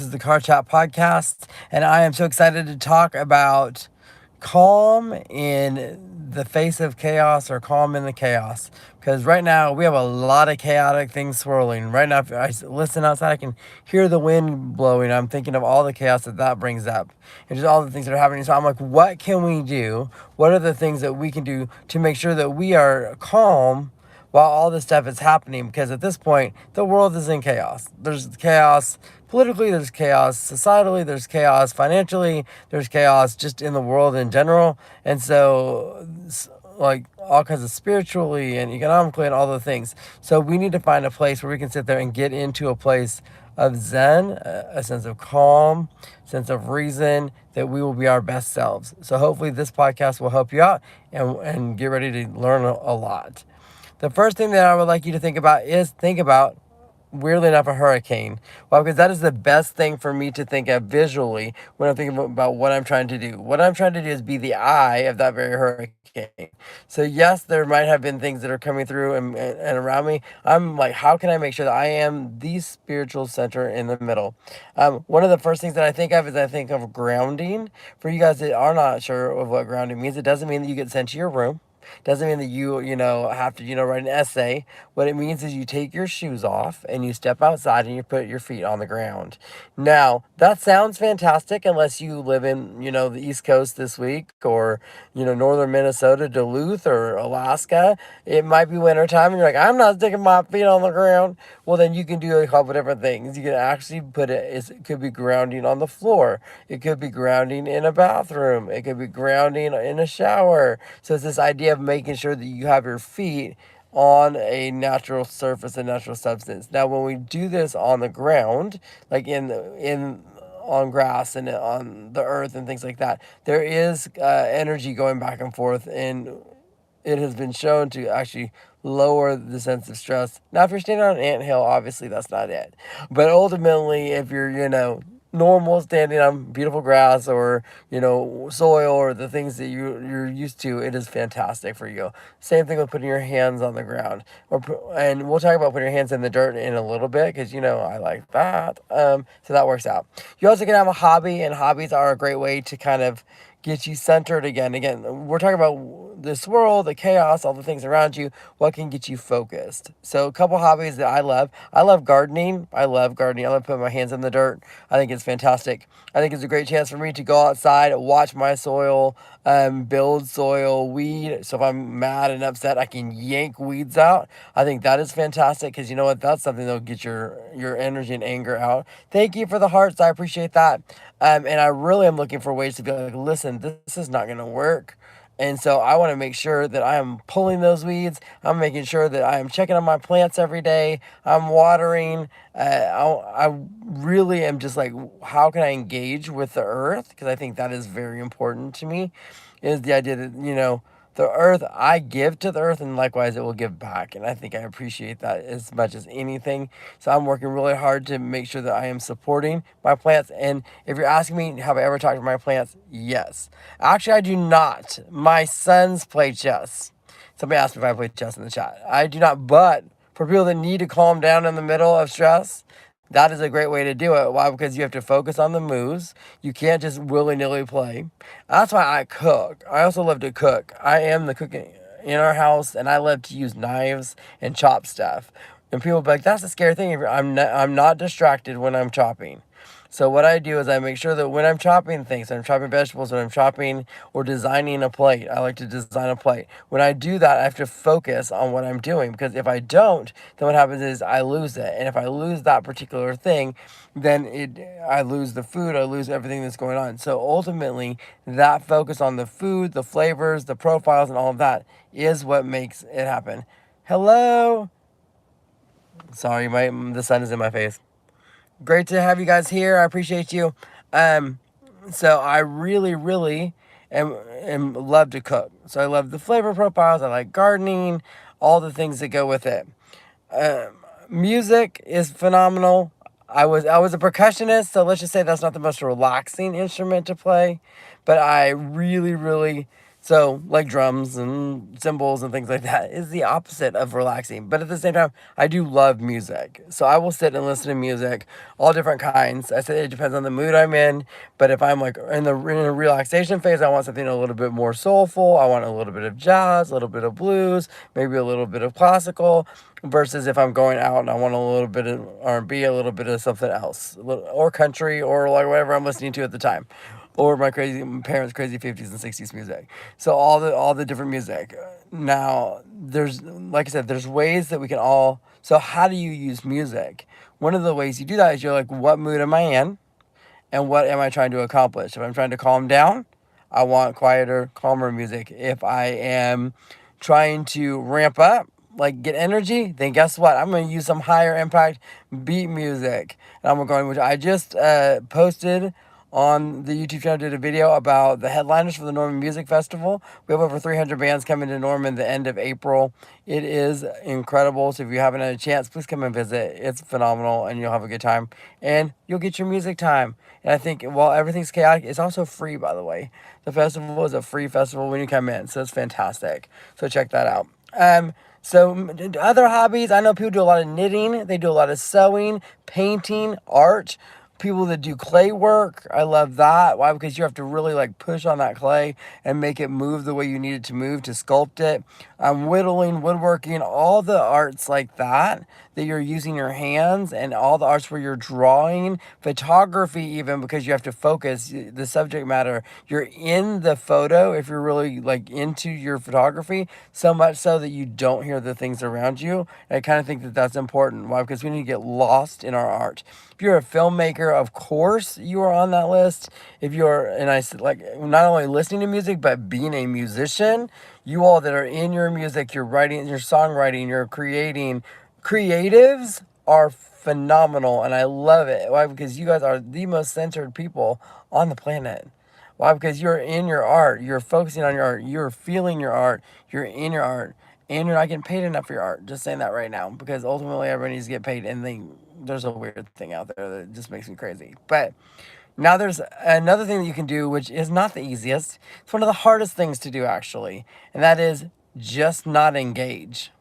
is the Car Chat Podcast, and I am so excited to talk about calm in the face of chaos or calm in the chaos. Because right now we have a lot of chaotic things swirling. Right now, if I listen outside, I can hear the wind blowing. I'm thinking of all the chaos that brings up and just all the things that are happening. So I'm like, what can we do? What are the things that we can do to make sure that we are calm while all this stuff is happening? Because at this point the world is in chaos. There's chaos politically, there's chaos societally, there's chaos financially, there's chaos just in the world in general. And so like all kinds of spiritually and economically and all the things. So we need to find a place where we can sit there and get into a place of zen, a sense of calm, sense of reason, that we will be our best selves. So hopefully this podcast will help you out and get ready to learn a lot. The first thing that I would like you to think about is think about, weirdly enough, a hurricane. Well, because that is the best thing for me to think of visually when I'm thinking about what I'm trying to do. What I'm trying to do is be the eye of that very hurricane. So yes, there might have been things that are coming through and around me. I'm like, how can I make sure that I am the spiritual center in the middle? One of the first things that I think of is I think of grounding. For you guys that are not sure of what grounding means, it doesn't mean that you get sent to your room. Doesn't mean that you have to, write an essay. What it means is you take your shoes off and you step outside and you put your feet on the ground. Now, that sounds fantastic unless you live in, the East Coast this week, or, northern Minnesota, Duluth, or Alaska. It might be wintertime and you're like, I'm not sticking my feet on the ground. Well, then you can do a couple different things. You can actually it could be grounding on the floor. It could be grounding in a bathroom. It could be grounding in a shower. So it's this idea of making sure that you have your feet on a natural surface, a natural substance. Now, when we do this on the ground, like in on grass and on the earth and things like that, there is energy going back and forth, and it has been shown to actually lower the sense of stress. Now, if you're standing on an anthill, obviously that's not it. But ultimately, if you're, normal standing on beautiful grass or, soil or the things that you're used to, it is fantastic for you. Same thing with putting your hands on the ground. And we'll talk about putting your hands in the dirt in a little bit because, I like that. So that works out. You also can have a hobby, and hobbies are a great way to kind of get you centered again. Again, we're talking about this world, the chaos, all the things around you. What can get you focused? So, a couple hobbies that I love. I love gardening. I love putting my hands in the dirt. I think it's fantastic. I think it's a great chance for me to go outside, watch my soil, build soil, weed. So if I'm mad and upset, I can yank weeds out. I think that is fantastic because you know what? That's something that'll get your energy and anger out. Thank you for the hearts. I appreciate that. And I really am looking for ways to be like, listen, this is not going to work. And so I want to make sure that I am pulling those weeds. I'm making sure that I am checking on my plants every day. I'm watering. I really am just like, how can I engage with the earth? Because I think that is very important to me. Is the idea that, the earth, I give to the earth, and likewise it will give back. And I think I appreciate that as much as anything. So I'm working really hard to make sure that I am supporting my plants. And if you're asking me, have I ever talked to my plants? Yes. Actually, I do not. My sons play chess. Somebody asked me if I play chess in the chat. I do not, but for people that need to calm down in the middle of stress, that is a great way to do it. Why? Because you have to focus on the moves. You can't just willy-nilly play. That's why I cook. I also love to cook. I am the cook in our house, and I love to use knives and chop stuff. And people be like, that's a scary thing. I'm not distracted when I'm chopping. So what I do is I make sure that when I'm chopping things, when I'm chopping vegetables, when I'm chopping or designing a plate, I like to design a plate. When I do that, I have to focus on what I'm doing, because if I don't, then what happens is I lose it. And if I lose that particular thing, then I lose the food, I lose everything that's going on. So ultimately, that focus on the food, the flavors, the profiles, and all of that is what makes it happen. Hello? Sorry, the sun is in my face. Great to have you guys here. I appreciate you. So I really, really am love to cook. So I love the flavor profiles. I like gardening, all the things that go with it. Music is phenomenal. I was a percussionist, so let's just say that's not the most relaxing instrument to play, but I really, really So, like drums and cymbals and things like that is the opposite of relaxing. But at the same time, I do love music. So, I will sit and listen to music, all different kinds. I said it depends on the mood I'm in. But if I'm like in a relaxation phase, I want something a little bit more soulful. I want a little bit of jazz, a little bit of blues, maybe a little bit of classical. Versus if I'm going out and I want a little bit of R&B, a little bit of something else, or country, or like whatever I'm listening to at the time, or my parents' crazy 50s and 60s music. So all the different music. Now there's, like I said, there's ways that we can all. So how do you use music? One of the ways you do that is you're like, what mood am I in, and what am I trying to accomplish? If I'm trying to calm down, I want quieter, calmer music. If I am trying to ramp up, like get energy, then guess what? I'm going to use some higher impact beat music. And I'm going, which I just posted on the YouTube channel, did a video about the headliners for the Norman Music Festival. We have over 300 bands coming to Norman the end of April. It is incredible. So if you haven't had a chance, please come and visit. It's phenomenal and you'll have a good time and you'll get your music time. And I think while everything's chaotic, it's also free, by the way. The festival is a free festival when you come in. So it's fantastic. So check that out. Other hobbies, I know people do a lot of knitting, they do a lot of sewing, painting, art. People that do clay work, I love that. Why? Because you have to really like push on that clay and make it move the way you need it to move to sculpt it. Whittling, woodworking, all the arts like that you're using your hands, and all the arts where you're drawing, photography, even because you have to focus the subject matter. You're in the photo if you're really like into your photography, so much so that you don't hear the things around you. And I kind of think that that's important. Why? Because we need to get lost in our art. If you're a filmmaker, of course you are on that list. If you're, and I said, like, not only listening to music, but being a musician, you all that are in your music, you're writing, you're songwriting, you're creating, creatives are phenomenal, and I love it. Why? Because you guys are the most centered people on the planet. Why? Because you're in your art, you're focusing on your art, you're feeling your art, you're in your art, and you're not getting paid enough for your art. Just saying that right now, because ultimately everybody needs to get paid, and there's a weird thing out there that just makes me crazy. But now there's another thing that you can do, which is not the easiest. It's one of the hardest things to do, actually, and that is just not engage.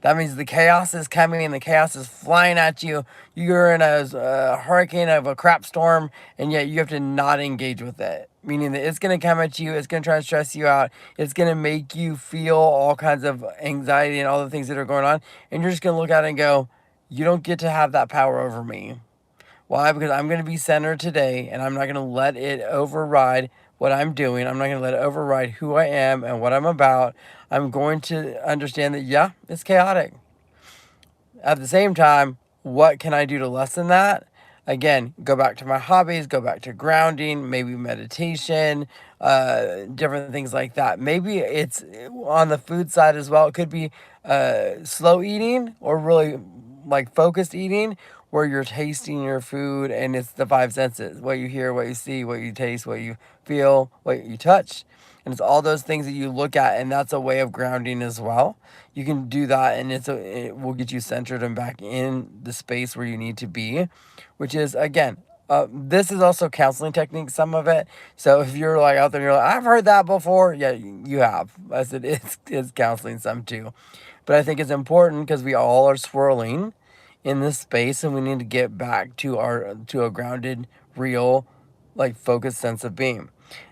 That means the chaos is coming and the chaos is flying at you. You're in a hurricane of a crap storm, and yet you have to not engage with it. Meaning that it's going to come at you, it's going to try and stress you out, it's going to make you feel all kinds of anxiety and all the things that are going on. And you're just going to look at it and go, you don't get to have that power over me. Why? Because I'm going to be centered today, and I'm not going to let it override what I'm doing. I'm not going to let it override who I am and what I'm about. I'm going to understand that, yeah, it's chaotic. At the same time, what can I do to lessen that? Again, go back to my hobbies, go back to grounding, maybe meditation, different things like that. Maybe it's on the food side as well. It could be slow eating or really like focused eating, where you're tasting your food and it's the five senses: what you hear, what you see, what you taste, what you feel, what you touch. And it's all those things that you look at, and that's a way of grounding as well. You can do that, and it will get you centered and back in the space where you need to be, which is, again, this is also counseling technique, some of it. So if you're like out there and you're like, I've heard that before, yeah, you have. I said it's counseling some too. But I think it's important because we all are swirling in this space, and we need to get back to a grounded, real, like focused sense of being.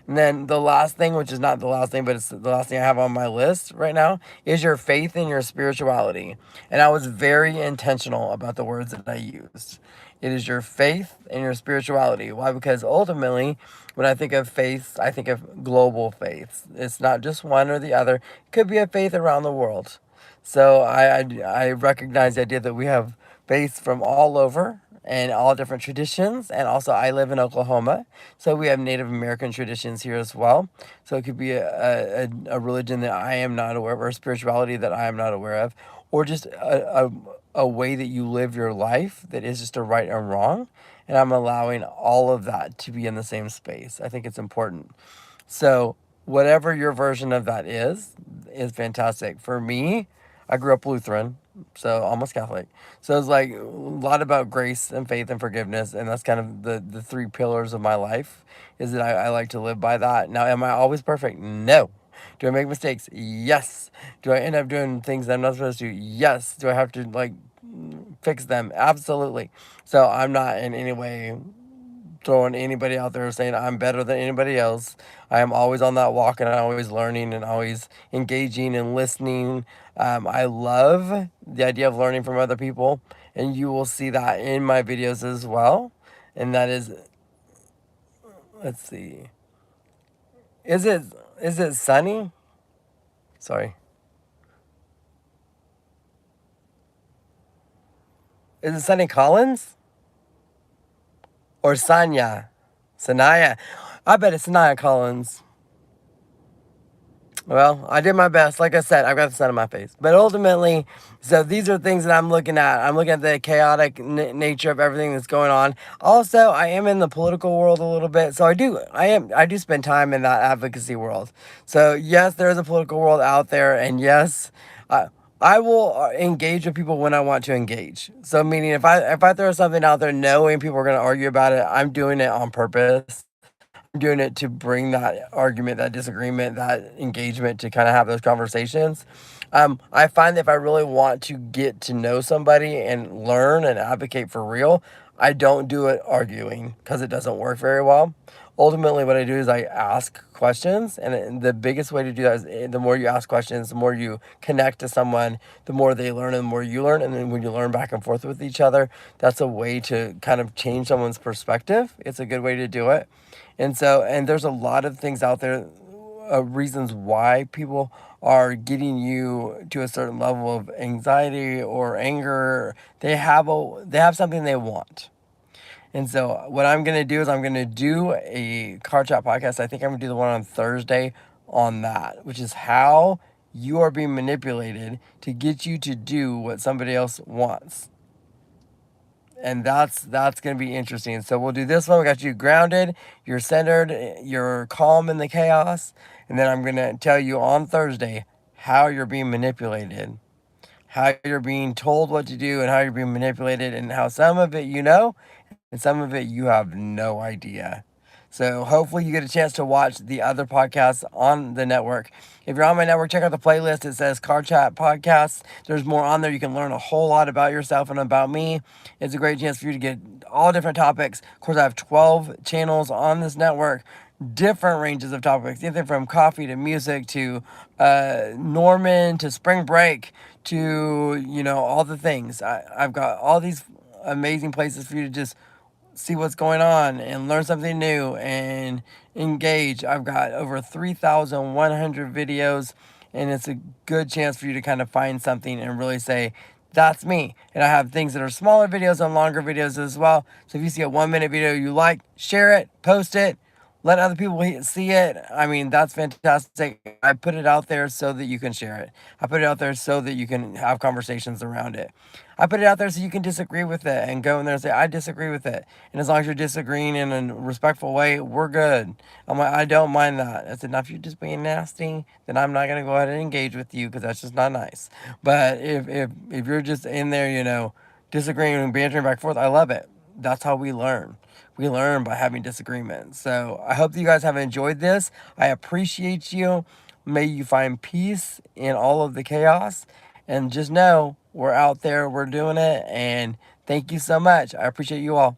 And then the last thing, which is not the last thing, but it's the last thing I have on my list right now, is your faith in your spirituality. And I was very intentional about the words that I used. It is your faith and your spirituality. Why? Because ultimately, when I think of faith, I think of global faith. It's not just one or the other. It could be a faith around the world. So I recognize the idea that we have faiths from all over and all different traditions. And also, I live in Oklahoma, so we have Native American traditions here as well. So it could be a religion that I am not aware of, or a spirituality that I am not aware of, or just a way that you live your life that is just a right and wrong. And I'm allowing all of that to be in the same space. I think it's important. So whatever your version of that is fantastic. For me, I grew up Lutheran, so almost Catholic. So it's like a lot about grace and faith and forgiveness, and that's kind of the three pillars of my life, is that I like to live by that. Now, am I always perfect? No. Do I make mistakes? Yes. Do I end up doing things that I'm not supposed to? Yes. Do I have to like fix them? Absolutely. So I'm not in any way throwing anybody out there saying I'm better than anybody else. I am always on that walk and I'm always learning and always engaging and listening. I love the idea of learning from other people, and you will see that in my videos as well. And that is, let's see, is it is it Sunny? Sorry, is it Sunny Collins or Sanya? Sanaya. I bet it's Sanaya Collins. Well, I did my best. Like I said, I've got the sun on my face. But ultimately, so these are things that I'm looking at. I'm looking at the chaotic nature of everything that's going on. Also, I am in the political world a little bit, so I do spend time in that advocacy world. So yes, there is a political world out there, and yes, I will engage with people when I want to engage. So meaning, if I throw something out there, knowing people are going to argue about it, I'm doing it on purpose. Doing it to bring that argument, that disagreement, that engagement to kind of have those conversations. I find that if I really want to get to know somebody and learn and advocate for real, I don't do it arguing because it doesn't work very well. Ultimately, what I do is I ask questions, and the biggest way to do that is the more you ask questions, the more you connect to someone, the more they learn, and the more you learn. And then when you learn back and forth with each other, that's a way to kind of change someone's perspective. It's a good way to do it. And there's a lot of things out there, reasons why people are getting you to a certain level of anxiety or anger. They have something they want. And so what I'm gonna do is I'm gonna do a car chat podcast. I think I'm gonna do the one on Thursday on that, which is how you are being manipulated to get you to do what somebody else wants. And that's gonna be interesting. So we'll do this one. We got you grounded, you're centered, you're calm in the chaos, and then I'm gonna tell you on Thursday how you're being manipulated, how you're being told what to do, and how you're being manipulated, and how some of it you know, and some of it you have no idea. So hopefully you get a chance to watch the other podcasts on the network. If you're on my network, check out the playlist. It says Car Chat Podcasts. There's more on there. You can learn a whole lot about yourself and about me. It's a great chance for you to get all different topics. Of course, I have 12 channels on this network, different ranges of topics, anything from coffee to music to Norman to spring break to, all the things. I've got all these amazing places for you to just see what's going on and learn something new and engage. I've got over 3,100 videos, and it's a good chance for you to kind of find something and really say, that's me. And I have things that are smaller videos and longer videos as well. So if you see a 1 minute video you like, share it, post it, let other people see it. I mean, that's fantastic. I put it out there so that you can share it. I put it out there so that you can have conversations around it. I put it out there so you can disagree with it and go in there and say, I disagree with it. And as long as you're disagreeing in a respectful way, we're good. I'm like, I don't mind that. I said, now if you're just being nasty, then I'm not going to go ahead and engage with you because that's just not nice. But if you're just in there, disagreeing and bantering back and forth, I love it. That's how we learn. We learn by having disagreements. So I hope that you guys have enjoyed this. I appreciate you. May you find peace in all of the chaos. And just know we're out there, we're doing it. And thank you so much. I appreciate you all.